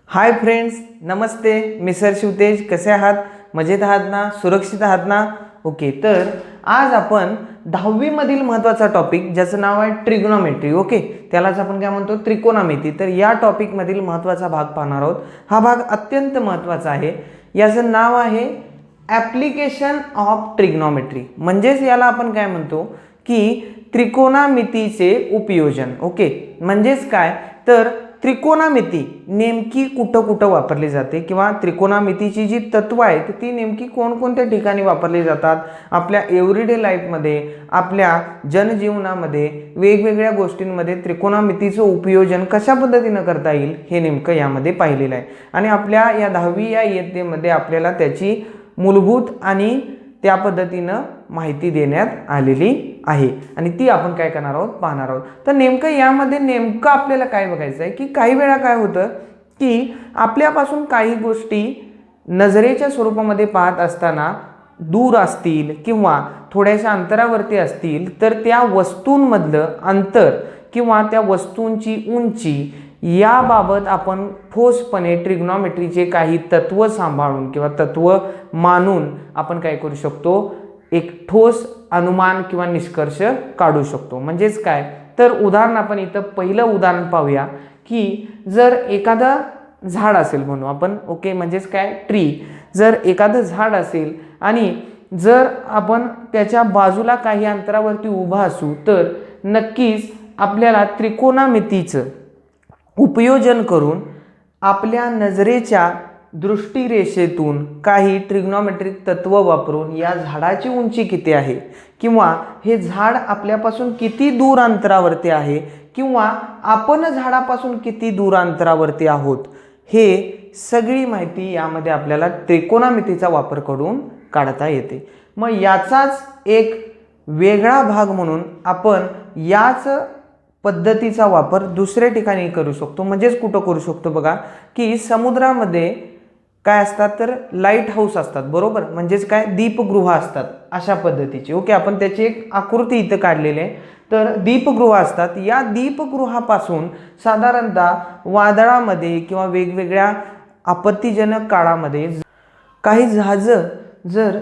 Hi friends, नमस्ते. मी sir Shivtej. कसे आहात? मजेत आहात ना? सुरक्षित आहात ना? ओके. तर आज आपण 10वी मधील महत्त्वाचा टॉपिक ज्याचं नाव आहे ट्रिग्नोमेट्री. ओके, त्यालाच आपण काय म्हणतो? त्रिकोणमिती. तर या टॉपिकमधील महत्त्वाचा भाग पाहणार आहोत. हा भाग अत्यंत महत्त्वाचा आहे. याचं नाव आहे ॲप्लिकेशन ऑफ ट्रिग्नोमेट्री. म्हणजेच याला आपण काय म्हणतो की त्रिकोणमितीचे उपयोजन. ओके, म्हणजेच काय तर त्रिकोणमिती नेमकी कुठं कुठं वापरली जाते किंवा त्रिकोणमितीची जी तत्व आहेत ती नेमकी कोणकोणत्या ठिकाणी वापरली जातात आपल्या एव्हरीडे लाईफमध्ये, आपल्या जनजीवनामध्ये, वेगवेगळ्या गोष्टींमध्ये त्रिकोणमितीचं उपयोजन कशा पद्धतीनं करता येईल हे नेमकं यामध्ये पाहिलेलं आहे. आणि आपल्या या 10वी या इयत्तेमध्ये आपल्याला त्याची मूलभूत आणि त्या पद्धतीनं माहिती देण्यात आलेली आहे आणि ती आपण काय करणार आहोत? पाहणार आहोत. तर नेमकं आपल्याला काय बघायचं आहे की काही वेळा काय होतं की आपल्यापासून काही गोष्टी नजरेच्या स्वरूपामध्ये पाहत असताना दूर असतील किंवा थोड्याशा अंतरावरती असतील तर त्या वस्तूंमधलं अंतर किंवा त्या वस्तूंची उंची याबाबत आपण ठोसपणे ट्रिग्नोमेट्रीचे काही तत्व सांभाळून किंवा तत्व मानून आपण काय करू शकतो? एक ठोस अनुमान किंवा निष्कर्ष काढू शकतो. म्हणजेच काय तर उदाहरण आपण इथं पहिलं उदाहरण पाहूया की जर एखादं झाड असेल म्हणू आपण. ओके, म्हणजेच काय ट्री. जर एखादं झाड असेल आणि जर आपण त्याच्या बाजूला काही अंतरावरती उभा असू तर नक्कीच आपल्याला त्रिकोणमितीचं उपयोजन करून आपल्या नजरेच्या दृष्टिरेषेतून काही ट्रिग्नोमेट्रिक तत्व वापरून या झाडाची उंची किती आहे किंवा हे झाड आपल्यापासून किती दूर अंतरावरती आहे किंवा आपण झाडापासून किती दूर अंतरावरती आहोत हे सगळी माहिती यामध्ये आपल्याला त्रिकोणमितीचा वापर करून काढता येते. मग याचाच एक वेगळा भाग म्हणून आपण याच पद्धतीचा वापर दुसऱ्या ठिकाणी करू शकतो. म्हणजेच कुठं करू शकतो बघा की समुद्रामध्ये काय असतात तर लाईट हाऊस असतात, बरोबर. म्हणजेच काय दीपगृह असतात अशा पद्धतीचे. ओके, आपण त्याची एक आकृती इथं काढलेली आहे. तर दीपगृह असतात. या दीपगृहापासून साधारणतः वादळामध्ये किंवा वेगवेगळ्या आपत्तीजनक काळामध्ये काही जहाजं जर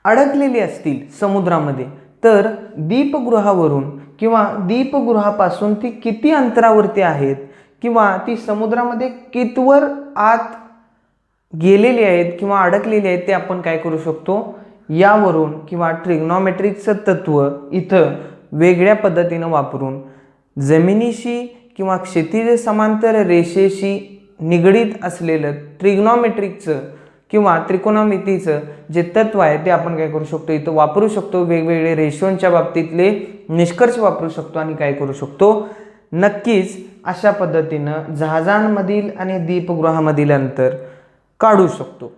अडकलेली असतील समुद्रामध्ये तर दीपगृहावरून किंवा दीपगृहापासून ती किती अंतरावरती आहेत किंवा ती समुद्रामध्ये कितवर आत गेलेली आहेत किंवा अडकलेली आहेत ते आपण काय करू शकतो? यावरून किंवा ट्रिग्नोमेट्रिकचं तत्व इथं वेगळ्या पद्धतीनं वापरून जमिनीशी किंवा क्षैतिज समांतर रेषेशी निगडीत असलेलं ट्रिग्नोमेट्रिकचं किंवा त्रिकोणमितीचं जे तत्व आहे ते आपण काय करू शकतो? इथं वापरू शकतो. वेगवेगळे रेशोंच्या बाबतीतले निष्कर्ष वापरू शकतो आणि काय करू शकतो? नक्कीच अशा पद्धतीनं जहाजांमधील आणि दीपगृहामधील अंतर काढू शकतो.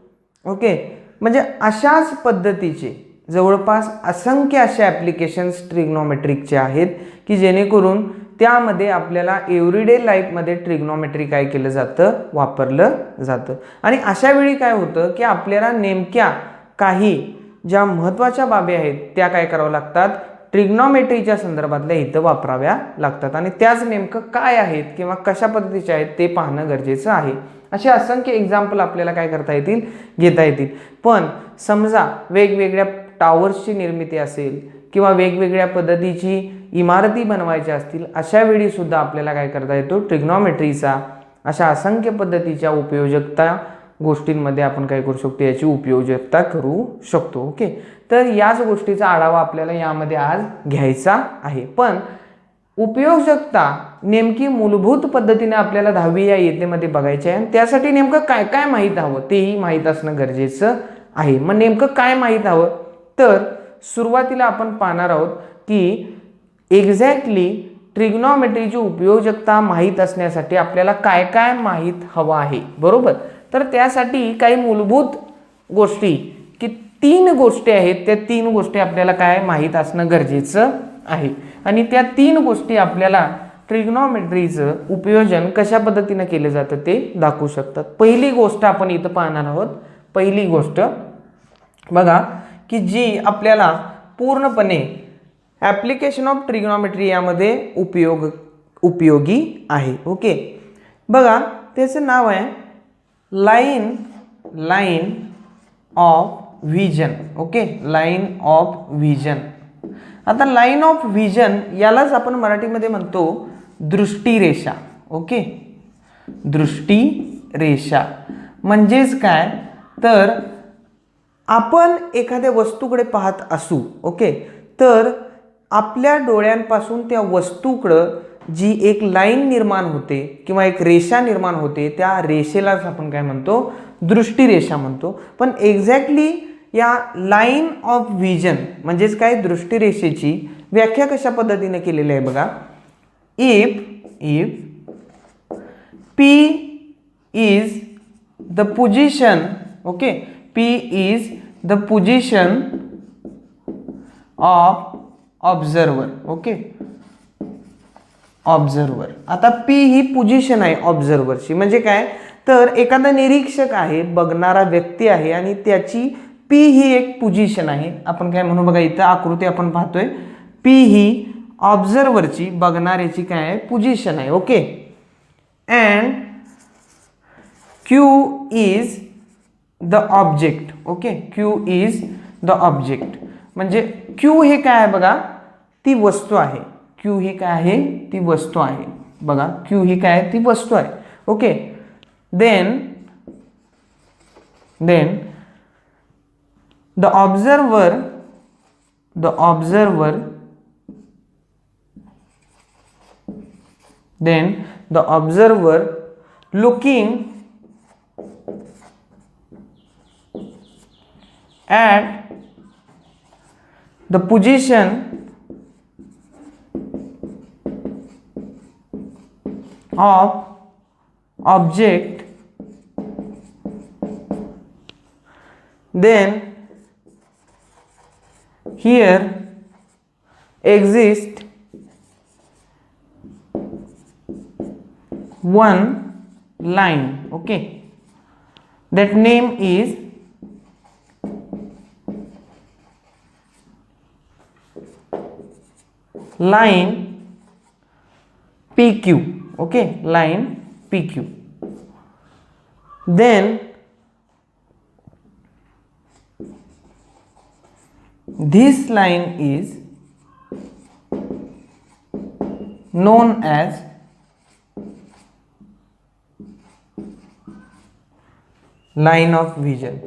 ओके, म्हणजे अशाच पद्धतीचे जवळपास असंख्य असे ॲप्लिकेशन्स ट्रिग्नोमेट्रिकचे आहेत की जेणेकरून त्यामध्ये आपल्याला एव्हरीडे लाईफमध्ये ट्रिग्नोमेट्री काय केलं जातं? वापरलं जातं. आणि अशा वेळी काय होतं की आपल्याला नेमक्या काही ज्या महत्त्वाच्या बाबी आहेत त्या काय कराव्या लागतात? ट्रिग्नोमेट्रीच्या संदर्भातल्या इथं वापराव्या लागतात. आणि त्याच नेमकं काय आहेत किंवा कशा पद्धतीचे आहेत ते पाहणं गरजेचं आहे. असे असंख्य एक्झाम्पल आपल्याला काय करता येतील? घेता येतील. पण समजा वेगवेगळ्या टावर्सची निर्मिती असेल किंवा वेगवेगळ्या पद्धतीची इमारती बनवायच्या असतील अशा वेळी सुद्धा आपल्याला काय करता येतो? ट्रिग्नोमेट्रीचा अशा असंख्य पद्धतीच्या उपयोजकता गोष्टींमध्ये आपण काय करू शकतो? याची उपयोजकता करू शकतो. ओके, तर याच गोष्टीचा आढावा आपल्याला यामध्ये आज घ्यायचा आहे. पण उपयोजकता नेमकी मूलभूत पद्धतीने आपल्याला 10वी या इयत्तेमध्ये बघायची आहे आणि त्यासाठी नेमकं काय काय माहीत हवं तेही माहीत असणं गरजेचं आहे. मग नेमकं काय माहीत हवं? तर सुरुवातीला आपण पाहणार आहोत की एक्झॅक्टली ट्रिग्नोमेट्रीची उपयोजकता माहीत असण्यासाठी आपल्याला काय काय माहीत हवं आहे, बरोबर. तर त्यासाठी काही मूलभूत गोष्टी की 3 गोष्टी आहेत, त्या 3 गोष्टी आपल्याला काय माहीत असणं गरजेचं आहे. आणि त्या 3 गोष्टी आपल्याला ट्रिग्नोमेट्रीचं उपयोजन कशा पद्धतीनं केलं जातं ते दाखवू शकतात. पहिली गोष्ट आपण इथं पाहणार आहोत. पहिली गोष्ट बघा की जी आपल्याला पूर्णपणे ॲप्लिकेशन ऑफ ट्रिग्नोमेट्री यामध्ये उपयोगी आहे. ओके, बघा त्याचं नाव आहे line of vision. Okay, line of vision. आता लाईन ऑफ व्हिजन यालाच आपण मराठीमध्ये म्हणतो दृष्टिरेषा. ओके, दृष्टिरेषा म्हणजेच काय, तर आपण एखाद्या वस्तूकडे पाहत असू, ओके, तर आपल्या डोळ्यांपासून त्या वस्तूकडं जी एक लाईन निर्माण होते किंवा एक रेषा निर्माण होते, त्या रेषेलाच आपण काय म्हणतो, दृष्टिरेषा म्हणतो. पण एक्झॅक्टली या लाईन ऑफ व्हिजन म्हणजेच काय, दृष्टिरेषेची व्याख्या कशा पद्धतीने केलेली आहे बघा. If P is the position, okay, P is the position of observer. Okay, observer. आता P ही पोझिशन आहे ऑब्झर्वरची. म्हणजे काय, तर एखादा निरीक्षक आहे, बघणारा व्यक्ती आहे आणि त्याची P ही एक पोझिशन आहे. आपण काय म्हणू बघा, इथं आकृती आपण पाहतोय, P ही ऑब्झर्वरची, बघणाऱ्याची काय आहे, पोझिशन आहे. Okay, and Q is the object. Okay, Q is the object. म्हणजे Q हे काय आहे बघा, ती वस्तू आहे. Q ही काय आहे, ती वस्तू आहे. बघा, Q ही काय आहे, ती वस्तू आहे. Okay, then the observer looking at the position of object, then here exists one line. Okay, that name is line PQ. Okay, line PQ. Then this line is known as line of vision.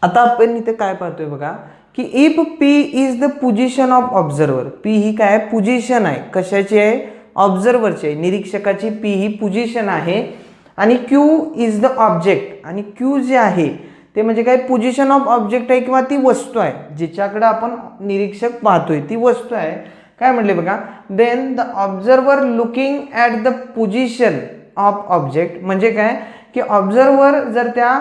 आता आपण इथे काय पाहतोय बघा, की if P is the position of observer. P ही काय position आहे, कशाची आहे, ऑब्झर्वरची आहे, निरीक्षकाची P ही पोझिशन आहे. आणि Q इज द ऑब्जेक्ट. आणि Q जे आहे ते म्हणजे काय, पोझिशन ऑफ ऑब्जेक्ट आहे किंवा ती वस्तू आहे, जिच्याकडे आपण निरीक्षक पाहतोय ती वस्तू आहे. काय म्हटले बघा, then the observer looking at the position of object. म्हणजे काय, की ऑब्झर्वर जर त्या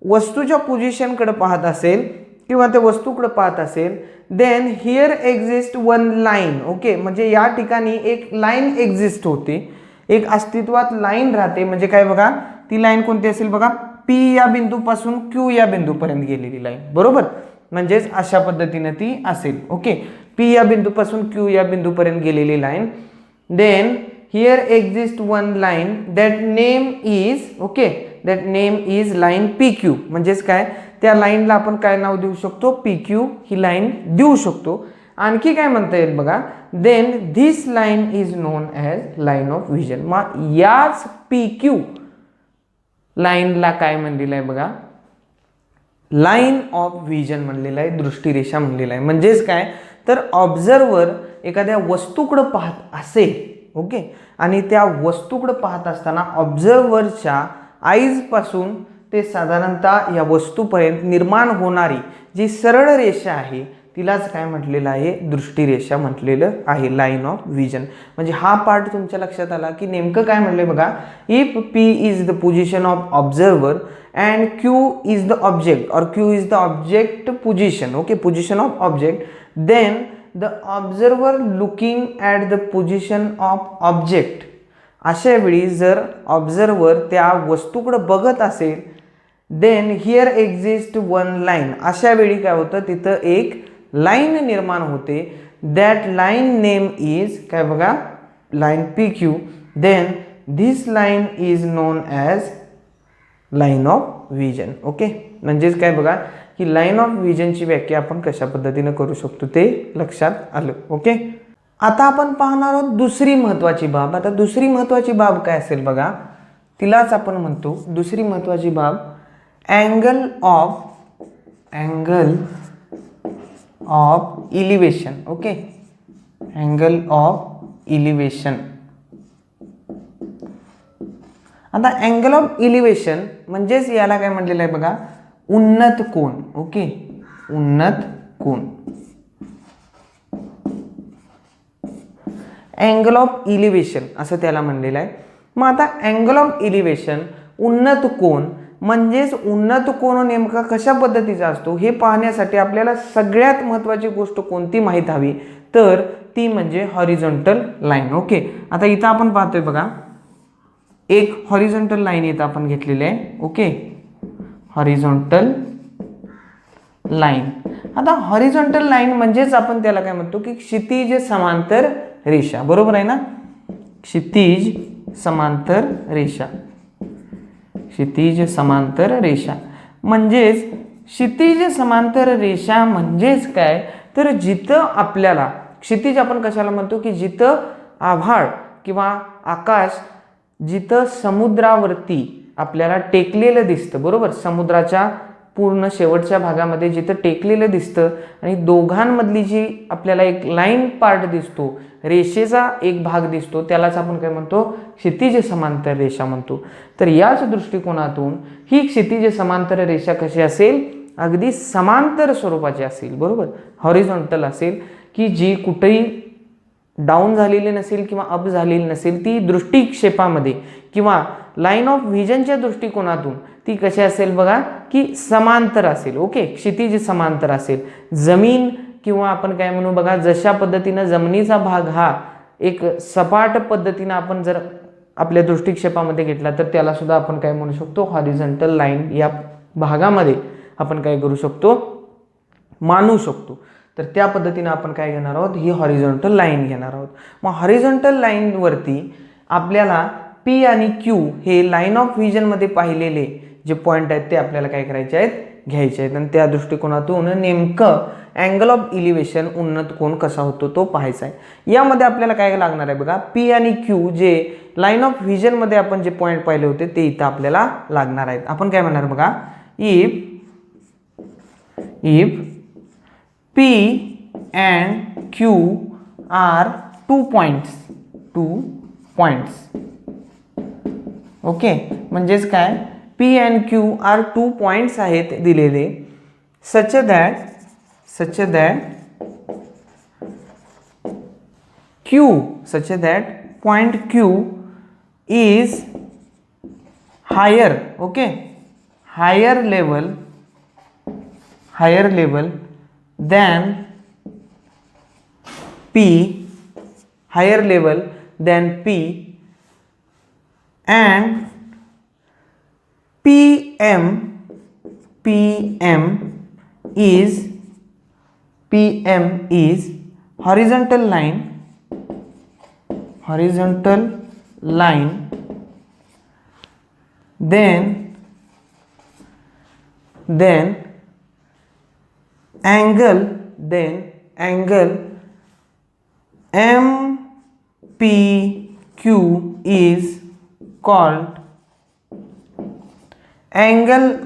वस्तूच्या पोझिशनकडे पाहत असेल किंवा त्या वस्तूकडे पाहत असेल, then here exist one line. Okay, म्हणजे या ठिकाणी एक लाईन एक्झिस्ट होते, एक अस्तित्वात लाईन राहते. म्हणजे काय बघा, ती लाईन कोणती असेल बघा, P या बिंदूपासून Q या बिंदूपर्यंत गेलेली लाईन. बरोबर, म्हणजेच अशा पद्धतीने ती असेल. ओके, P या बिंदूपासून Q या बिंदूपर्यंत गेलेली line. Then here exist one line that name is, okay, that name is line PQ. म्हणजेच काय, त्या लाईनला आपण काय नाव देऊ शकतो, PQ ही लाईन देऊ शकतो. आणखी काय म्हणता येईल बघा, then this line is known as line of vision. मग याच PQ लाईनला काय म्हणलेलं आहे बघा, लाईन ऑफ व्हिजन म्हणलेलं आहे, दृष्टिरेषा म्हणलेलं आहे. म्हणजेच काय, तर ऑब्झर्वर एखाद्या वस्तूकडे पाहत असेल, ओके, आणि त्या वस्तूकडे पाहत असताना ऑब्झर्वरच्या आईजपासून ते साधारणतः या वस्तूपर्यंत निर्माण होणारी जी सरळ रेषा आहे तिलाच काय म्हटलेलं आहे, दृष्टिरेषा म्हटलेलं आहे, लाईन ऑफ व्हिजन. म्हणजे हा पार्ट तुमच्या लक्षात आला की नेमकं काय म्हटलंय बघा, if P is the position of observer and Q is the object और Q is the object position. Okay, position of object, then the observer looking at the position of object. अशा वेळी जर ऑब्झर्वर त्या वस्तूकडे बघत असेल, then here exist one line. अशा वेळी काय होतं, तिथं एक लाईन निर्माण होते. दॅट लाईन नेम इज काय बघा line PQ, then this line is known as line of vision. Okay, म्हणजेच काय बघा की लाईन ऑफ व्हिजनची व्याख्या आपण कशा पद्धतीने करू शकतो ते लक्षात आलं. ओके, आता आपण पाहणार आहोत दुसरी महत्त्वाची बाब. आता दुसरी महत्त्वाची बाब काय असेल बघा, तिलाच आपण म्हणतो दुसरी महत्त्वाची बाब angle of elevation. Okay, angle of elevation. आता अँगल ऑफ इलिव्हेशन म्हणजेच याला काय म्हटलेलं आहे बघा उन्नत कोन. ओके, उन्नत कोन. अँगल ऑफ इलिव्हेशन असं त्याला म्हणलेलं आहे. मग आता अँगल ऑफ इलिव्हेशन उन्नत कोन म्हणजेच उन्नत कोन नेमका कशा पद्धतीचा असतो हे पाहण्यासाठी आपल्याला सगळ्यात महत्त्वाची गोष्ट कोणती माहीत हवी, तर ती म्हणजे हॉरिझॉन्टल लाईन. ओके, आता इथं आपण पाहतोय बघा एक हॉरिझॉन्टल लाईन इथं आपण घेतलेली आहे. Okay, horizontal line. आता हॉरिझॉन्टल लाईन म्हणजेच आपण त्याला काय म्हणतो की क्षितिज समांतर रेषा. बरोबर आहे ना, क्षितिज समांतर रेषा. क्षितिज समांतर रेषा म्हणजेच क्षितिज समांतर रेषा म्हणजेच काय, तर जिथं आपल्याला क्षितिज आपण कशाला म्हणतो की जिथं आभाळ किंवा आकाश जिथं समुद्रावरती आपल्याला टेकलेलं दिसतं. बरोबर, समुद्राच्या पूर्ण शेवटच्या भागामध्ये जिथं टेकलेलं दिसतं आणि दोघांमधली जी आपल्याला एक लाईन पार्ट दिसतो, रेषेचा एक भाग दिसतो, त्यालाच आपण काय म्हणतो क्षितिज समांतर रेषा म्हणतो. तर याच दृष्टिकोनातून ही क्षितिज समांतर रेषा कशी असेल, अगदी समांतर स्वरूपाची असेल. बरोबर, हॉरिझॉन्टल असेल की जी कुठेही डाऊन झालेली नसेल किंवा अप झालेली नसेल, ती दृष्टिक्षेपामध्ये किंवा लाईन ऑफ व्हिजनच्या दृष्टिकोनातून ती कशी असेल बघा की समांतर असेल. ओके, क्षितिज समांतर असेल. जमीन किंवा आपण काय म्हणू बघा, जशा पद्धतीनं जमिनीचा भाग हा एक सपाट पद्धतीनं आपण जर आपल्या दृष्टिक्षेपामध्ये घेतला तर त्याला सुद्धा आपण काय म्हणू शकतो हॉरिझॉन्टल लाईन या भागामध्ये आपण काय करू शकतो मानू शकतो. तर त्या पद्धतीने आपण काय घेणार आहोत, ही हॉरिझॉन्टल लाईन घेणार आहोत. मग हॉरिझॉन्टल लाईनवरती आपल्याला P आणि Q हे लाईन ऑफ व्हिजनमध्ये पाहिलेले जे पॉईंट आहेत ते आपल्याला काय करायचे आहेत, घ्यायचे आहेत. आणि त्या दृष्टिकोनातून नेमकं अँगल ऑफ इलिव्हेशन उन्नत कोन कसा होतो तो पाहायचा आहे. यामध्ये आपल्याला काय लागणार आहे बघा, P आणि Q जे लाईन ऑफ व्हिजनमध्ये आपण जे पॉईंट पाहिले होते ते इथं आपल्याला लागणार आहेत. आपण काय म्हणणार बघा, if P and Q are 2 points. Okay, म्हणजेच काय P and Q are 2 points आहेत दिलेले, such that point Q is higher. Okay, higher level than P, higher level than P, and PM is horizontal line then angle MPQ is called angle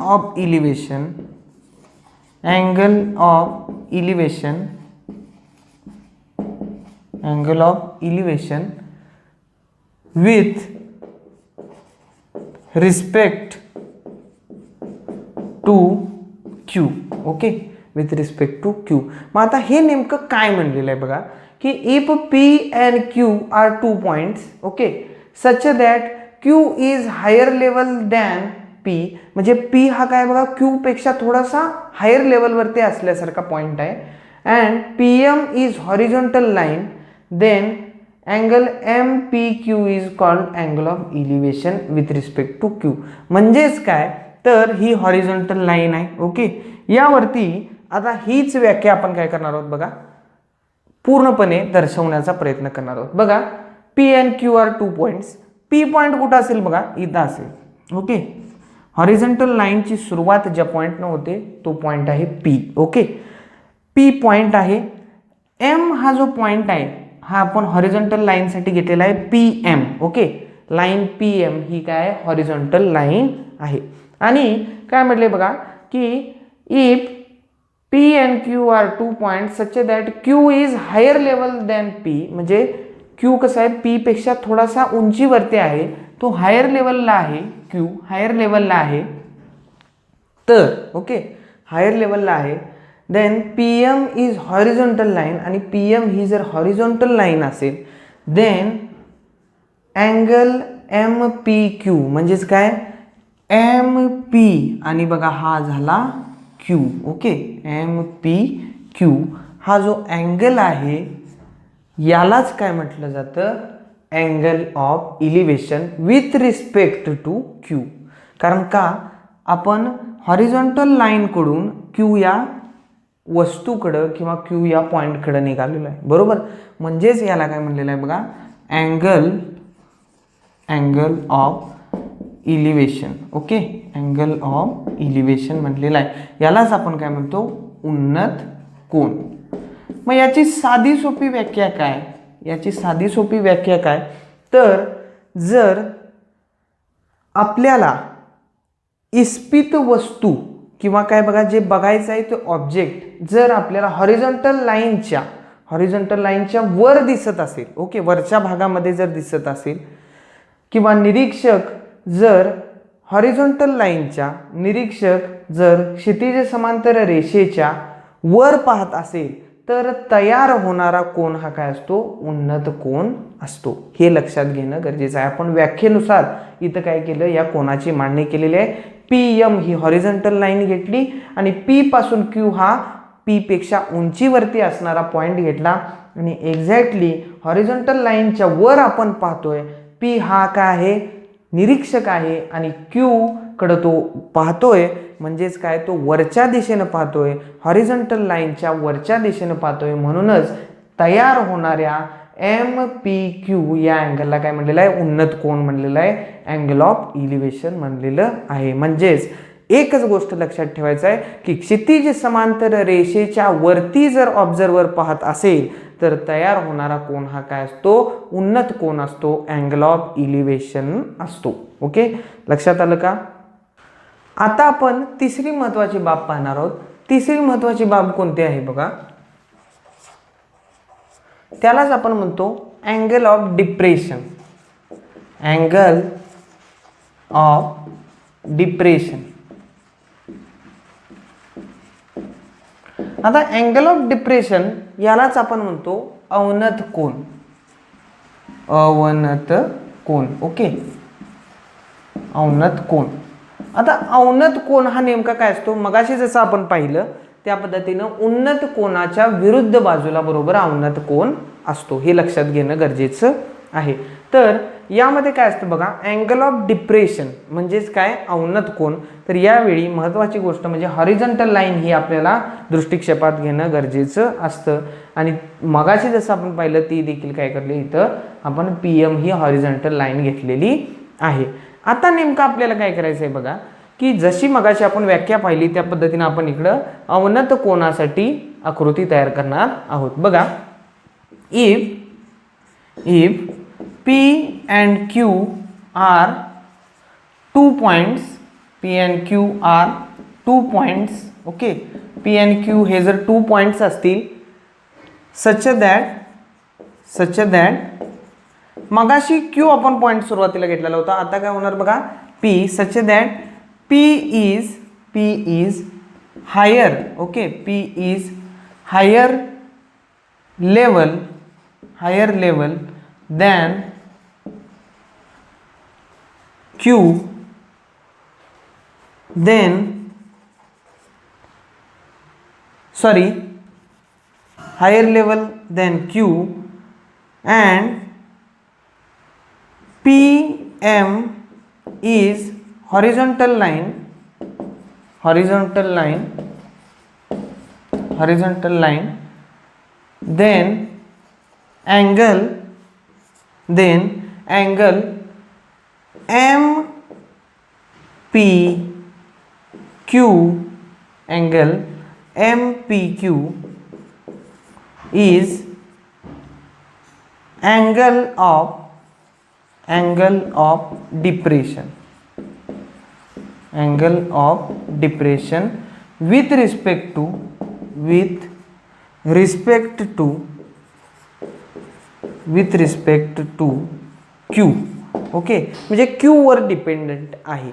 of elevation with respect to Q. Okay, with respect to Q. मग आता हे नेमकं काय म्हणलेलं आहे बघा की if P and Q are 2 points, okay, such that Q is higher level than P, म्हणजे P हा काय बघा Q पेक्षा थोडासा हायर लेवलवरती असल्यासारखा पॉईंट आहे, and PM is horizontal line, then angle MPQ is called angle of elevation with respect to Q. म्हणजेच काय, तर ही हॉरिझॉन्टल लाईन आहे. ओके, यावरती आता हीच व्याख्या आपण काय करणार आहोत बघा, पूर्णपणे दर्शवण्याचा प्रयत्न करणार आहोत. बघा P and Q are 2 points. P point कुठं असेल बघा, इथं असेल. ओके, हॉरिझॉन्टल लाईनची सुरुवात ज्या पॉईंटनं होते तो पॉईंट आहे पी. ओके, पी पॉईंट आहे. एम हा जो पॉईंट आहे हा आपण हॉरिझॉन्टल लाईनसाठी घेतलेला आहे P M. Okay, line P M ही काय हॉरिझॉन्टल लाईन आहे. आणि काय म्हटले बघा की if P and Q are 2 point such that Q is higher level than P, म्हणजे क्यू कसं आहे पी पेक्षा थोडासा उंचीवरती आहे, तो हायर लेवलला आहे, क्यू हायर लेवलला आहे. तर ओके हायर लेवलला आहे, then P M is horizontal line आणि पी एम ही जर हॉरिझॉन्टल लाईन असेल then angle M P Q म्हणजेच काय एम पी आणि बघा हा झाला Q. Okay, M P Q हा जो अँगल आहे यालाच काय म्हटलं जातं angle of elevation with respect to Q. कारण का आपण हॉरिझॉन्टल लाईनकडून क्यू या वस्तूकडं किंवा क्यू या पॉईंटकडं निघालेलो आहे, बरोबर. म्हणजेच याला काय म्हणलेलं आहे बघा angle of elevation. Okay, angle of elevation म्हटलेलं आहे. यालाच आपण काय म्हणतो उन्नत कोन. मग याची साधी सोपी व्याख्या काय, याची साधी सोपी व्याख्या काय तर जर आपल्याला इस्पित वस्तू किंवा काय बघा जे बघायचं आहे ते ऑब्जेक्ट जर आपल्याला हॉरिझॉन्टल लाईनच्या वर दिसत असेल, ओके वरच्या भागामध्ये जर दिसत असेल किंवा निरीक्षक जर क्षितिज समांतर रेषेच्या वर पाहत असेल तर तयार होणारा कोन हा काय असतो उन्नत कोन असतो. हे लक्षात घेणं गरजेचं आहे. आपण व्याख्येनुसार इथं काय केलं या कोनाची मांडणी केलेली आहे. पी एम ही हॉरिझॉन्टल लाईन घेतली आणि पी पासून क्यू हा पी पेक्षा उंचीवरती असणारा पॉईंट घेतला आणि एक्झॅक्टली हॉरिझॉन्टल लाईनच्या वर आपण पाहतोय पी हा काय आहे निरीक्षक आहे आणि क्यू कडे तो पाहतोय, म्हणजेच काय तो वरच्या दिशेनं पाहतोय, हॉरिझॉन्टल लाईनच्या वरच्या दिशेनं पाहतोय. म्हणूनच तयार होणाऱ्या एम पी क्यू या अँगलला काय म्हणलेलं आहे उन्नत कोन म्हणलेलं आहे, अँगल ऑफ इलिव्हेशन म्हणलेलं आहे. म्हणजेच एकच गोष्ट लक्षात ठेवायचं आहे की क्षितिज समांतर रेषेच्या वरती जर ऑब्झर्वर पाहत असेल तर तयार होणारा कोन हा काय असतो उन्नत कोन असतो, अँगल ऑफ इलिव्हेशन असतो. ओके, लक्षात आलं का. आता आपण तिसरी महत्वाची बाब पाहणार आहोत. तिसरी महत्वाची बाब कोणती आहे बघा, त्यालाच आपण म्हणतो angle of depression. Angle of depression. आता अँगल ऑफ डिप्रेशन यालाच आपण म्हणतो अवनत कोन. अवनत कोन. ओके, अवनत कोन. आता अवनत कोन हा नेमका काय असतो मगाशी जसं आपण पाहिलं त्या पद्धतीनं उन्नत कोनाच्या विरुद्ध बाजूला बरोबर अवनत कोन असतो, हे लक्षात घेणं गरजेचं आहे. तर यामध्ये काय असतं बघा अँगल ऑफ डिप्रेशन म्हणजेच काय अवनत कोन. तर यावेळी महत्त्वाची गोष्ट म्हणजे हॉरिझॉन्टल लाईन ही आपल्याला दृष्टिक्षेपात घेणं गरजेचं असतं आणि मगाशी जसं आपण पाहिलं ती देखील काय करली इथं आपण पी एम ही हॉरिझॉन्टल लाईन घेतलेली आहे. आता नेमकं आपल्याला काय करायचं आहे बघा की जशी मगाशी आपण व्याख्या पाहिली त्या पद्धतीनं आपण इकडं अवनत कोनासाठी आकृती तयार करणार आहोत. बघा if P and Q are 2 points, P and Q are 2 points, okay, P and Q हे जर 2 points असतील such that मगाशी Q आपण पॉइंट सुरुवातीला घेतलेला होता, आता काय होणार बघा P such that P is higher, okay, P is higher level than Q, then higher level than Q and PM is horizontal line then angle, then angle MPQ, angle MPQ is angle of depression, angle of depression with respect to Q. Okay, म्हणजे Q वर dependent आहे.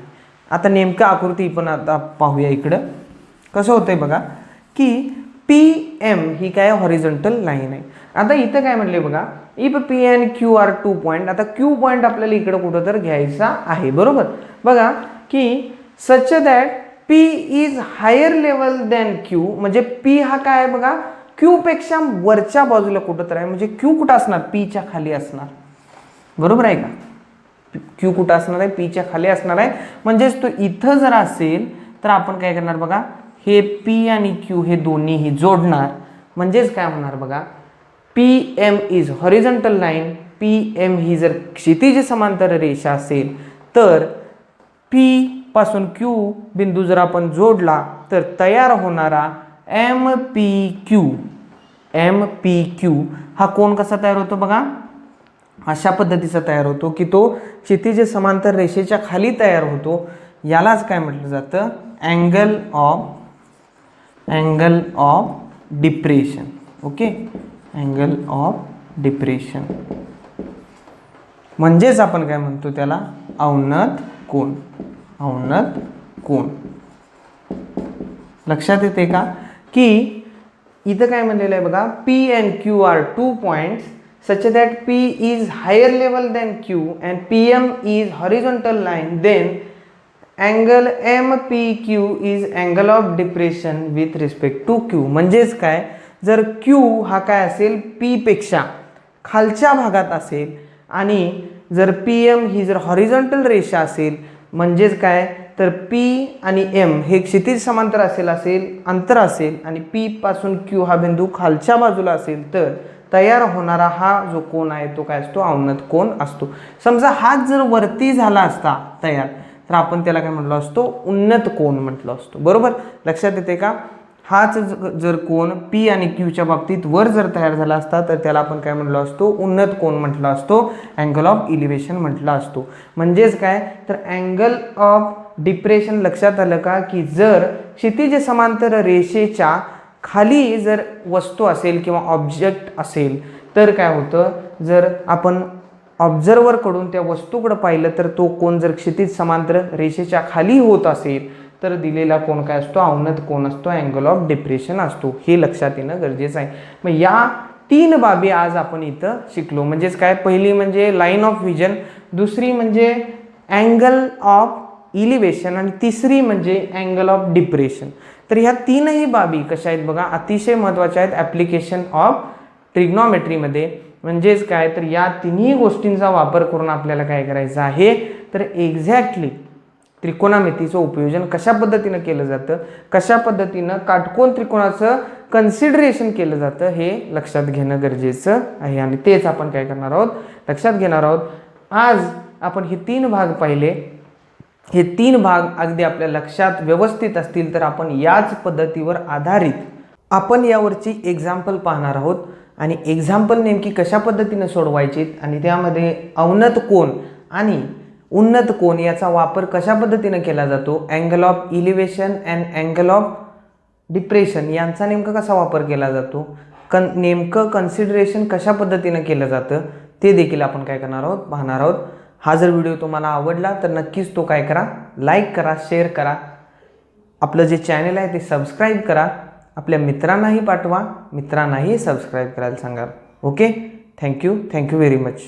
आता नेमकं आकृती पण आता पाहूया. इकडं कसं होतंय बघा की PM ही काय हॉरिझॉन्टल लाईन आहे. आता इथं काय म्हणले बघा, if P and Q are 2 point. आता Q पॉईंट आपल्याला इकडं कुठं तर घ्यायचा आहे, बरोबर. बघा की such that P is higher level than Q, म्हणजे P हा काय आहे बघा, Q पेक्षा वरच्या बाजूला कुठं तर आहे. म्हणजे Q कुठं असणार, P च्या खाली असणार, बरोबर आहे का. Q कुठं असणार आहे, P च्या खाली असणार आहे. म्हणजेच तो इथं जर असेल तर आपण काय करणार बघा, हे P आणि Q हे दोन्हीही जोडणार. म्हणजेच काय होणार बघा, PM is horizontal line. PM ही जर क्षितिज समांतर रेषा असेल तर P पासून Q बिंदू जर आपण जोडला तर तयार होणारा MPQ हा कोण कसा तयार होतो बघा, अशा पद्धतीचा तयार होतो की तो क्षितिज समांतर रेषेच्या खाली तयार होतो. यालाच काय म्हटलं जातं, angle of depression. Okay, angle of depression म्हणजेच आपण काय म्हणतो त्याला, अवनत कोन. अवनत कोन लक्षात येते का, की इथं काय म्हणलेलं आहे बघा, P and Q are 2 points such that P is higher level than Q and PM is horizontal line, then angle MPQ is angle of depression with respect to Q. म्हणजेच काय, जर Q हा काय असेल, P पेक्षा खालच्या भागात असेल आणि जर PM ही जर हॉरिझॉन्टल रेषा असेल, म्हणजेच काय तर P आणि M हे क्षितिज समांतर अंतर असेल आणि P पासून Q हा बिंदू खालच्या बाजूला असेल तर तयार होणारा हा जो कोन आहे तो काय असतो, अवनत कोन असतो. समजा हाच जर वरती झाला असता तयार तर आपण त्याला काय म्हटलो असतो, उन्नत कोन म्हटलो असतो, बरोबर. लक्षात येते का. हाच जर कोन P आणि Q च्या बाबतीत वर जर तयार झाला असता तर त्याला आपण काय म्हटलो असतो, उन्नत कोन म्हटला असतो, अँगल ऑफ इलिव्हेशन म्हटला असतो. म्हणजेच काय तर अँगल ऑफ डिप्रेशन लक्षात आलं का, की जर क्षितिज समांतर रेषेच्या खाली जर वस्तू असेल किंवा ऑब्जेक्ट असेल तर काय होतं, जर आपण ऑब्झर्वर कडून त्या वस्तूकडे पाहिलं तर तो कोन जर क्षितिज समांतर रेषेच्या खाली होत असेल तर दिलेला कोन काय असतो, अवनत कोन असतो, अँगल ऑफ डिप्रेशन असतो. हे लक्षात येणं गरजेचं आहे. मग या 3 बाबी आज आपण इथं शिकलो. म्हणजेच काय, पहिली म्हणजे लाईन ऑफ व्हिजन, दुसरी म्हणजे अँगल ऑफ इलिव्हेशन आणि तिसरी म्हणजे अँगल ऑफ डिप्रेशन. तर ह्या 3ही बाबी कशा आहेत बघा, अतिशय महत्त्वाच्या आहेत ॲप्लिकेशन ऑफ ट्रिग्नॉमेट्रीमध्ये. म्हणजेच काय तर या तिन्ही गोष्टींचा वापर करून आपल्याला काय करायचं आहे, तर एक्झॅक्टली त्रिकोणमितीचं उपयोजन कशा पद्धतीनं केलं जातं, कशा पद्धतीनं काटकोन त्रिकोणाचं कन्सिडरेशन केलं जातं हे लक्षात घेणं गरजेचं आहे. आणि तेच आपण काय करणार आहोत, लक्षात घेणार आहोत. आज आपण हे 3 भाग पाहिले. हे 3 भाग अगदी आपल्या लक्षात व्यवस्थित असतील तर आपण याच पद्धतीवर आधारित आपण यावरची एक्झाम्पल पाहणार आहोत. आणि एक्झाम्पल नेमकी कशा पद्धतीनं सोडवायची आणि त्यामध्ये अवनत कोन आणि उन्नत कोन याचा वापर कशा पद्धतीनं केला जातो, angle of elevation and angle of depression यांचा नेमका कसा वापर केला जातो, नेमकं कन्सिडरेशन कशा पद्धतीनं केलं जातं ते देखील आपण काय करणार आहोत, पाहणार आहोत. हा जर व्हिडिओ तुम्हाला आवडला तर नक्कीच तो काय करा, लाईक करा, शेअर करा. आपलं जे चॅनल आहे ते सबस्क्राईब करा. आपल्या मित्रांनाही पाठवा, मित्रांनाही सबस्क्राईब करायला सांगा. Okay, thank you very much.